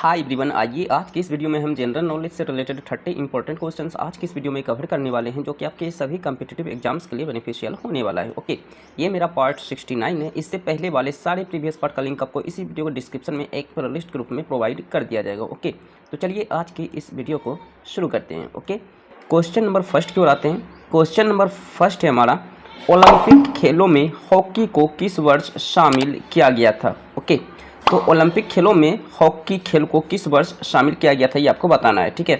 Hi everyone, आइए आज की इस वीडियो में हम जनरल नॉलेज से रिलेटेड 30 इंपॉर्टेंट क्वेश्चंस आज की इस वीडियो में कवर करने वाले हैं, जो कि आपके सभी कम्पिटिटिव एग्जाम्स के लिए बेनिफिशियल होने वाला है। ओके, ये मेरा पार्ट 69 है। इससे पहले वाले सारे प्रीवियस पार्ट का लिंक आपको इसी वीडियो के डिस्क्रिप्शन में एक प्लेलिस्ट ग्रुप में प्रोवाइड कर दिया जाएगा। ओके, तो चलिए आज की इस वीडियो को शुरू करते हैं। ओके, क्वेश्चन नंबर फर्स्ट की ओर आते हैं। क्वेश्चन नंबर फर्स्ट है हमारा, ओलंपिक खेलों में हॉकी को किस वर्ष शामिल किया गया था। ओके, तो ओलंपिक खेलों में हॉकी खेल को किस वर्ष शामिल किया गया था, ये आपको बताना है। ठीक है,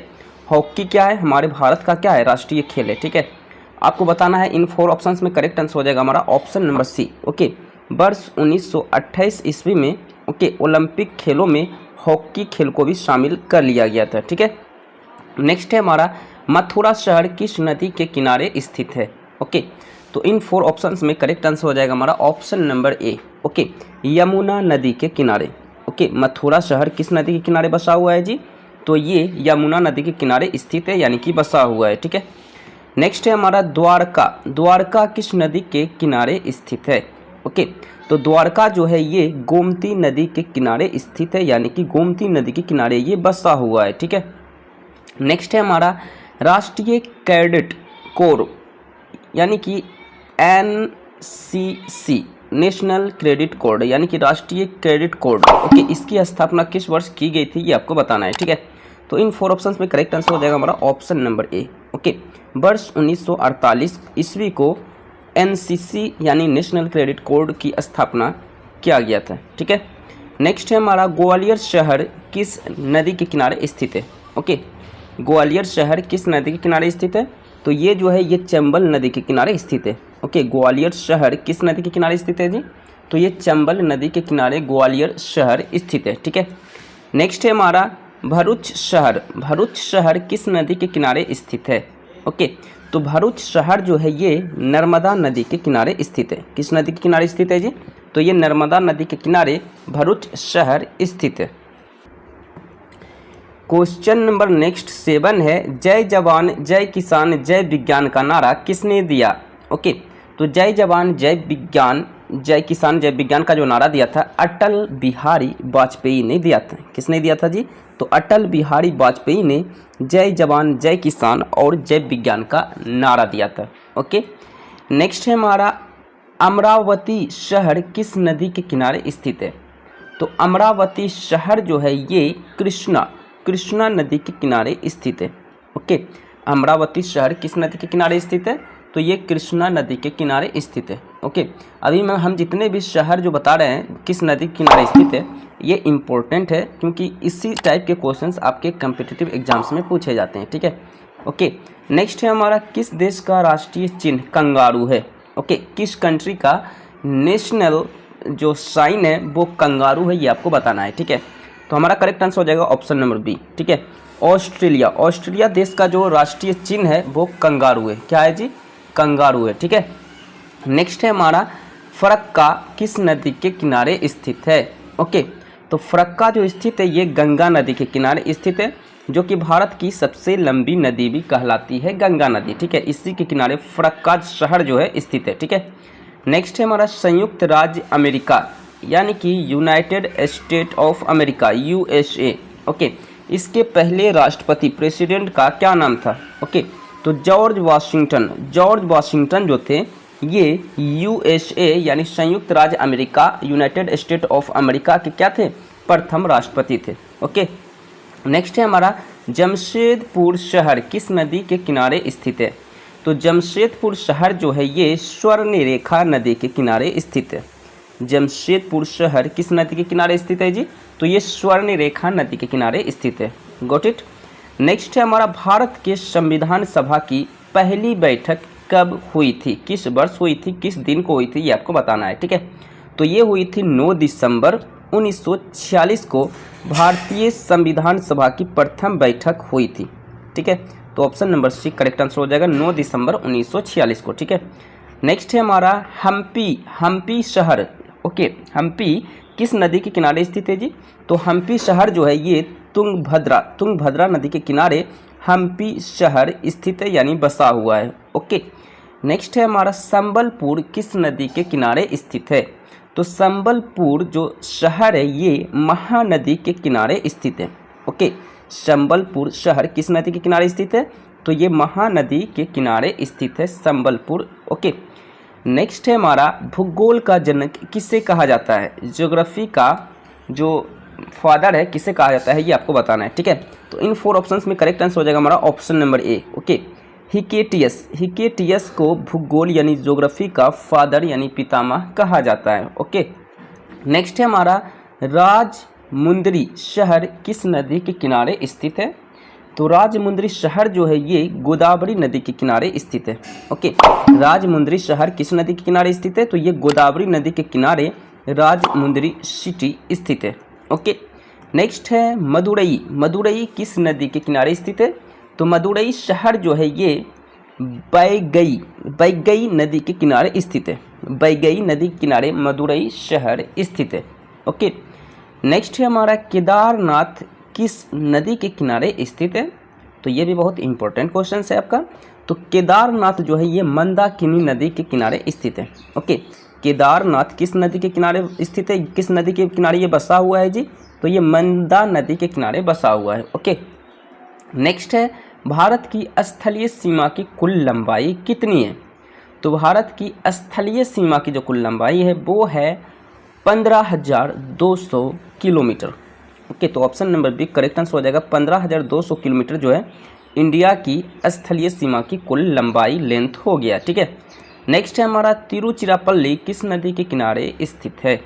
हॉकी क्या है, हमारे भारत का क्या है, राष्ट्रीय खेल है। ठीक है, आपको बताना है। इन 4 ऑप्शंस में करेक्ट आंसर हो जाएगा हमारा ऑप्शन नंबर सी। ओके, वर्ष 1928 ईस्वी में ओके ओलंपिक खेलों में हॉकी खेल को भी शामिल कर लिया गया था। ठीक है, नेक्स्ट है हमारा, मथुरा शहर किस नदी के किनारे स्थित है। ओके, तो इन 4 ऑप्शंस में करेक्ट आंसर हो जाएगा हमारा option number A. Okay, Yamuna नदी के किनारे। ओके, मथुरा शहर किस नदी के किनारे बसा हुआ है जी, तो ये यमुना नदी के किनारे स्थित है, यानी कि बसा हुआ है। ठीक है, नेक्स्ट है हमारा द्वारका। द्वारका किस नदी के किनारे स्थित है। ओके, तो द्वारका जो है ये गोमती नदी के किनारे स्थित है, यानी कि गोमती नदी के किनारे ये बसा हुआ है। ठीक है, नेक्स्ट है हमारा राष्ट्रीय कैडेट कोर, यानी कि NCC नेशनल क्रेडिट कोड, यानी कि राष्ट्रीय क्रेडिट कोड। ओके, इसकी स्थापना किस वर्ष की गई थी, ये आपको बताना है। ठीक है, तो इन 4 ऑप्शंस में करेक्ट आंसर हो जाएगा हमारा ऑप्शन नंबर ए। ओके, वर्ष 1948 ईस्वी को NCC यानी नेशनल क्रेडिट कोड की स्थापना किया गया था। ठीक है, नेक्स्ट है हमारा, ग्वालियर शहर किस नदी के किनारे स्थित है। ओके, ग्वालियर शहर किस नदी के किनारे स्थित है, तो ये जो है ये चंबल नदी के किनारे स्थित है। ओके, ग्वालियर शहर किस नदी के किनारे स्थित है जी, तो ये चंबल नदी के किनारे ग्वालियर शहर स्थित है। ठीक है, नेक्स्ट है हमारा भरूच शहर। भरूच शहर किस नदी के किनारे स्थित है। ओके, तो भरूच शहर जो है ये नर्मदा नदी के किनारे स्थित है। किस नदी के किनारे स्थित है जी, तो ये नर्मदा नदी के किनारे भरूच शहर स्थित है। क्वेश्चन नंबर नेक्स्ट 7 है, जय जवान जय किसान जय विज्ञान का नारा किसने दिया। ओके, तो जय जवान जय विज्ञान जय किसान जय विज्ञान का जो नारा दिया था, अटल बिहारी वाजपेयी ने दिया था। किसने दिया था जी, तो अटल बिहारी वाजपेयी ने जय जवान जय किसान और जय विज्ञान का नारा दिया था। ओके, नेक्स्ट है हमारा, अमरावती शहर किस नदी के किनारे स्थित है। तो अमरावती शहर जो है ये कृष्णा नदी के किनारे स्थित है। ओके, अमरावती शहर किस नदी के किनारे स्थित है, तो ये कृष्णा नदी के किनारे स्थित है। ओके, अभी हम जितने भी शहर जो बता रहे हैं किस नदी के किनारे स्थित है, ये इम्पोर्टेंट है, क्योंकि इसी टाइप के क्वेश्चंस आपके कम्पिटिटिव एग्जाम्स में पूछे जाते हैं। ठीक है, ओके, नेक्स्ट है हमारा, किस देश का राष्ट्रीय चिन्ह कंगारू है। ओके, किस कंट्री का नेशनल जो साइन है वो कंगारू है, ये आपको बताना है। ठीक है, तो हमारा करेक्ट आंसर हो जाएगा ऑप्शन नंबर बी। ठीक है, ऑस्ट्रेलिया देश का जो राष्ट्रीय चिन्ह है वो कंगारू है। क्या है जी, कंगारू है। ठीक है, नेक्स्ट है हमारा, फरक्का किस नदी के किनारे स्थित है। ओके, तो फरक्का जो स्थित है ये गंगा नदी के किनारे स्थित है, जो कि भारत की सबसे लंबी नदी भी कहलाती है गंगा नदी। ठीक है, इसी के किनारे फरक्का शहर जो है स्थित है। ठीक है, नेक्स्ट है हमारा, संयुक्त राज्य अमेरिका यानी कि United state of America USA। Okay, इसके पहले राष्ट्रपति प्रेसिडेंट का क्या नाम था। ओके, तो जॉर्ज वाशिंगटन जो थे ये USA यानी संयुक्त राज्य America United state of America के क्या थे, प्रथम राष्ट्रपति थे। ओके, नेक्स्ट है हमारा, जमशेदपुर शहर किस नदी के किनारे स्थित है। तो जमशेदपुर शहर जो है ये स्वर्णरेखा नदी के किनारे स्थित है। जमशेदपुर शहर किस नदी के किनारे स्थित है जी, तो ये स्वर्णरेखा नदी के किनारे स्थित है। Got it. नेक्स्ट है हमारा, भारत के संविधान सभा की पहली बैठक कब हुई थी, किस वर्ष हुई थी, किस दिन को हुई थी, ये आपको बताना है। ठीक है, तो ये हुई थी 9 दिसंबर 1946 को भारतीय संविधान सभा की प्रथम बैठक हुई थी। ठीक है, तो option number C correct answer हो जाएगा 9 दिसंबर 1946 को। ठीक है, नेक्स्ट है हमारा, हम्पी शहर। ओके, हम्पी किस नदी के किनारे स्थित है जी, तो हम्पी शहर जो है ये तुंगभद्रा नदी के किनारे हम्पी शहर स्थित है, यानी बसा हुआ है। ओके, नेक्स्ट है हमारा, संबलपुर किस नदी के किनारे स्थित है। तो संबलपुर जो शहर है ये महानदी के किनारे स्थित है। ओके, संबलपुर शहर किस नदी के किनारे स्थित है? तो ये महानदी के किनारे स्थित है संबलपुर। ओके, नेक्स्ट है हमारा भूगोल का जनक किसे कहा जाता है? ज्योग्राफी का जो फादर है किसे कहा जाता है ये आपको बताना है। ठीक है, तो इन 4 ऑप्शंस में करेक्ट आंसर हो जाएगा हमारा option number A. Okay, Hecataeus को भूगोल यानी ज्योग्राफी का फादर यानी पितामह कहा जाता है। ओके, नेक्स्ट है हमारा राजमुंदरी शहर किस नदी के किनारे स्थित है? तो राजमुंदरी शहर जो है ये गोदावरी नदी के किनारे स्थित है। ओके, राजमुंदरी शहर किस नदी के किनारे स्थित है? तो ये गोदावरी नदी के किनारे राजमुंदरी सिटी स्थित है। ओके, नेक्स्ट है मदुरई किस नदी के किनारे स्थित है? तो मदुरई शहर जो है ये बैगई नदी के किनारे स्थित है। बैगई नदी के किनारे मदुरई शहर स्थित है। ओके, नेक्स्ट है हमारा केदारनाथ किस नदी के किनारे स्थित है? तो ये भी बहुत इंपॉर्टेंट क्वेश्चन है आपका। तो केदारनाथ जो है ये मंदाकिनी नदी के किनारे स्थित है। ओके, केदारनाथ किस नदी के किनारे स्थित है? किस नदी के किनारे ये बसा हुआ है जी? तो ये मंदा नदी के किनारे बसा हुआ है। ओके, नेक्स्ट है भारत की स्थलीय सीमा की कुल लंबाई कितनी है? तो भारत की स्थलीय सीमा की जो कुल लंबाई है वो है 15,200 किलोमीटर। ओके, तो option number B correct answer हो जाएगा। 15,200 किलोमीटर जो है इंडिया की स्थलीय सीमा की कुल लंबाई लेंथ हो गया। ठीक है, नेक्स्ट है हमारा तिरुचिरापल्ली किस नदी के किनारे स्थित है?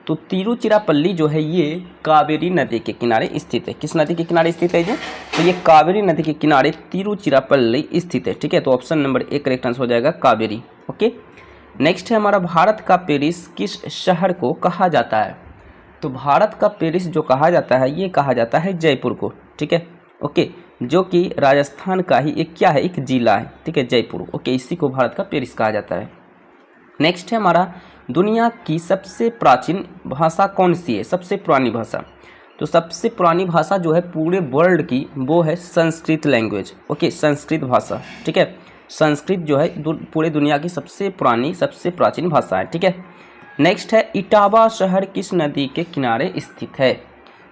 तो तिरुचिरापल्ली जो है ये कावेरी नदी के किनारे स्थित है। किस नदी के किनारे स्थित है जी? तो ये कावेरी नदी के किनारे तिरुचिरापल्ली स्थित है। ठीक है, तो option number A correct answer हो जाएगा कावेरी। ओके, नेक्स्ट है हमारा भारत का पेरिस किस शहर को कहा जाता है? तो भारत का पेरिस जो कहा जाता है ये कहा जाता है जयपुर को। ठीक है, ओके, जो कि राजस्थान का ही एक क्या है, एक जिला है। ठीक है, जयपुर। ओके, इसी को भारत का पेरिस कहा जाता है। नेक्स्ट है हमारा दुनिया की सबसे प्राचीन भाषा कौन सी है? सबसे पुरानी भाषा, तो सबसे पुरानी भाषा जो है पूरे वर्ल्ड की वो है संस्कृत लैंग्वेज। ओके, संस्कृत भाषा। ठीक है, संस्कृत जो है पूरे दुनिया की सबसे पुरानी सबसे प्राचीन भाषा है। ठीक है, नेक्स्ट है इटावा शहर किस नदी के किनारे स्थित है?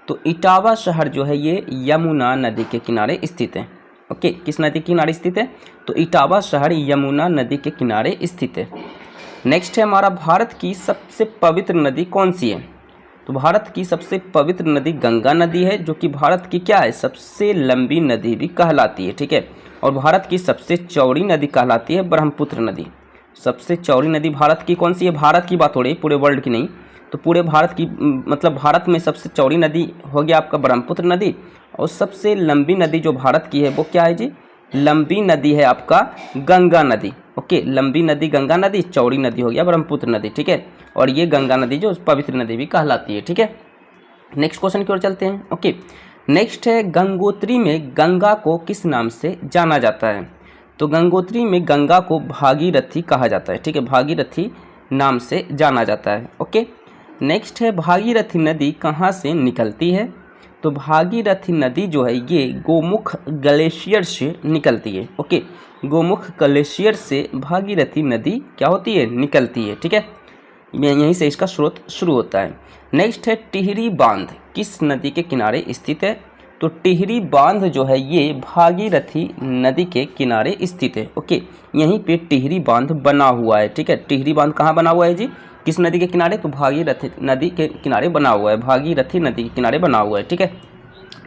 तो इटावा शहर जो है ये यमुना नदी के किनारे स्थित है। ओके, किस नदी के किनारे स्थित है? तो इटावा शहर यमुना नदी के किनारे स्थित है। नेक्स्ट है हमारा भारत की सबसे पवित्र नदी कौन सी है? तो भारत की सबसे पवित्र नदी गंगा नदी है, जो कि भारत की क्या है, सबसे लंबी नदी भी कहलाती है। ठीक है, और भारत की सबसे चौड़ी नदी कहलाती है ब्रह्मपुत्र नदी। सबसे चौड़ी नदी भारत की कौन सी है? भारत की बात हो रही है, पूरे वर्ल्ड की नहीं। तो पूरे भारत की मतलब भारत में सबसे चौड़ी नदी हो गया आपका ब्रह्मपुत्र नदी, और सबसे लंबी नदी जो भारत की है वो क्या है जी? लंबी नदी है आपका गंगा नदी। ओके, लंबी नदी गंगा नदी, चौड़ी नदी हो गया ब्रह्मपुत्र नदी। ठीक है, और ये गंगा नदी जो पवित्र नदी भी कहलाती है। ठीक है, नेक्स्ट क्वेश्चन की ओर चलते हैं। ओके, नेक्स्ट है गंगोत्री में गंगा को किस नाम से जाना जाता है? तो गंगोत्री में गंगा को भागीरथी कहा जाता है। ठीक है, भागीरथी नाम से जाना जाता है। ओके, नेक्स्ट है भागीरथी नदी कहाँ से निकलती है? तो भागीरथी नदी जो है ये गोमुख ग्लेशियर से निकलती है। ओके, गोमुख ग्लेशियर से भागीरथी नदी क्या होती है? निकलती है। ठीक है, यहीं से इसका स्रोत शुरू होता है। नेक्स्ट है टिहरी बांध किस नदी के किनारे स्थित है? तो टिहरी बांध जो है ये भागीरथी नदी के किनारे स्थित है। ओके, यहीं पे टिहरी बांध बना हुआ है। ठीक है, टिहरी बांध कहाँ बना हुआ है जी? किस नदी के किनारे? तो भागीरथी नदी के किनारे बना हुआ है, भागीरथी नदी के किनारे बना हुआ है। ठीक है,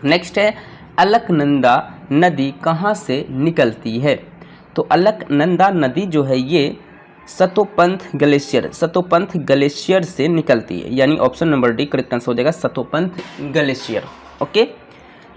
नेक्स्ट है अलकनंदा नदी कहाँ से निकलती है? तो अलकनंदा नदी जो है ये सतोपंथ ग्लेशियर से निकलती है, यानी option number D correct answer हो जाएगा, Satopanth glacier. Okay,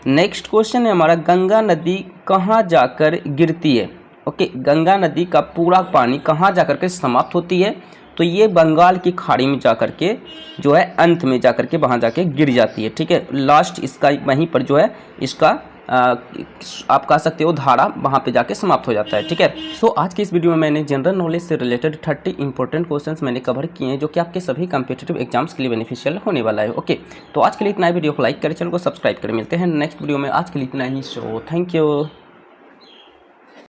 next question है हमारा गंगा नदी कहाँ जाकर गिरती है? ओके, गंगा नदी का पूरा पानी कहाँ जाकर के समाप्त होती है? तो ये बंगाल की खाड़ी में जाकर के जो है अंत में जाकर के वहाँ जाके गिर जाती है। ठीक है, लास्ट इसका वहीं पर जो है इसका आप कह सकते हो धारा वहाँ पे जाके समाप्त हो जाता है। ठीक है, सो आज की इस वीडियो में मैंने जनरल नॉलेज से रिलेटेड 30 इंपॉर्टेंट क्वेश्चंस मैंने कवर किए हैं, जो कि आपके सभी कॉम्पिटिटिव एग्जाम्स के लिए बेनिफिशियल होने वाला है। ओके, तो आज के लिए इतना ही। वीडियो को लाइक करें, चैनल को सब्सक्राइब करें। मिलते हैं नेक्स्ट वीडियो में। आज के लिए इतना ही। So thank you.